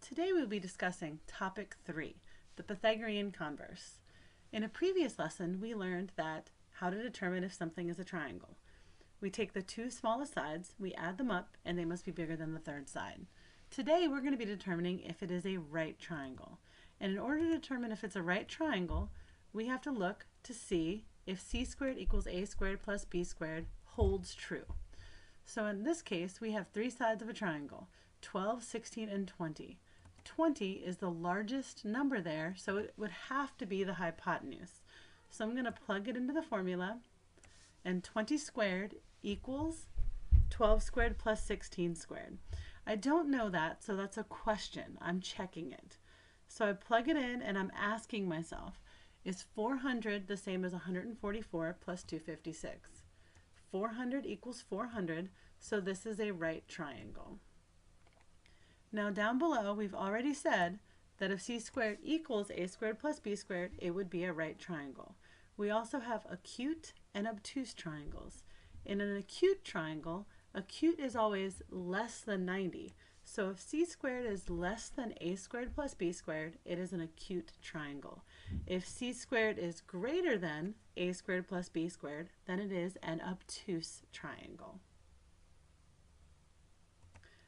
Today we'll be discussing topic 3, the Pythagorean Converse. In a previous lesson, we learned that how to determine if something is a triangle. We take the two smallest sides, we add them up, and they must be bigger than the third side. Today we're going to be determining if it is a right triangle. And in order to determine if it's a right triangle, we have to look to see if c squared equals a squared plus b squared holds true. So in this case, we have three sides of a triangle, 12, 16, and 20. 20 is the largest number there, so it would have to be the hypotenuse. So I'm going to plug it into the formula, and 20 squared equals 12 squared plus 16 squared. I don't know that, so that's a question. I'm checking it. So I plug it in, and I'm asking myself, is 400 the same as 144 plus 256? 400 equals 400, so this is a right triangle. Now down below, we've already said that if c squared equals a squared plus b squared, it would be a right triangle. We also have acute and obtuse triangles. In an acute triangle, acute is always less than 90. So if c squared is less than a squared plus b squared, it is an acute triangle. If c squared is greater than a squared plus b squared, then it is an obtuse triangle.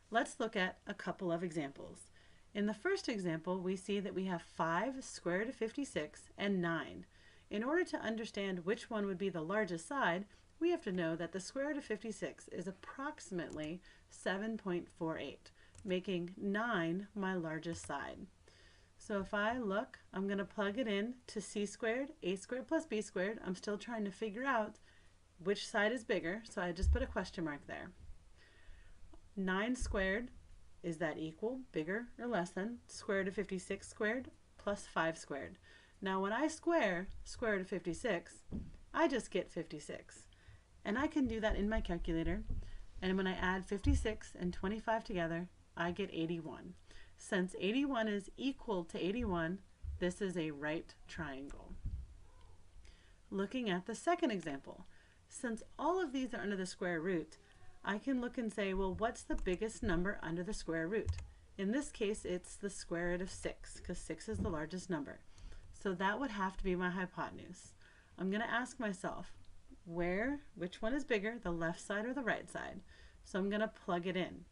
Let's look at a couple of examples. In the first example, we see that we have 5 square root of 56 and 9. In order to understand which one would be the largest side, we have to know that the square root of 56 is approximately 7.48, making 9 my largest side. So if I look, I'm going to plug it in to c squared, a squared plus b squared. I'm still trying to figure out which side is bigger, so I just put a question mark there. 9 squared, is that equal, bigger, or less than square root of 56 squared plus 5 squared? Now when I square root of 56, I just get 56. And I can do that in my calculator. And when I add 56 and 25 together, I get 81. Since 81 is equal to 81, this is a right triangle. Looking at the second example, since all of these are under the square root, I can look and say, well, what's the biggest number under the square root? In this case, it's the square root of 6, because 6 is the largest number. So that would have to be my hypotenuse. I'm going to ask myself, which one is bigger, the left side or the right side? So I'm going to plug it in.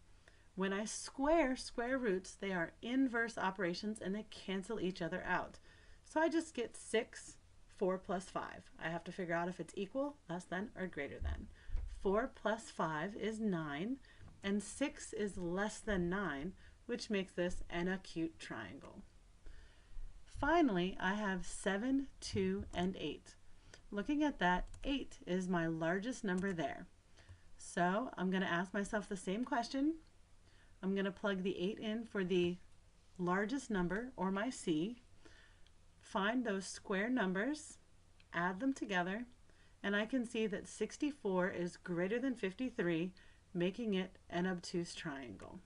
When I square square roots, they are inverse operations and they cancel each other out. So I just get 6, 4 plus 5. I have to figure out if it's equal, less than, or greater than. 4 plus 5 is 9, and 6 is less than 9, which makes this an acute triangle. Finally, I have 7, 2, and 8. Looking at that, 8 is my largest number there. So I'm going to ask myself the same question. I'm going to plug the 8 in for the largest number, or my c, find those square numbers, add them together, and I can see that 64 is greater than 53, making it an obtuse triangle.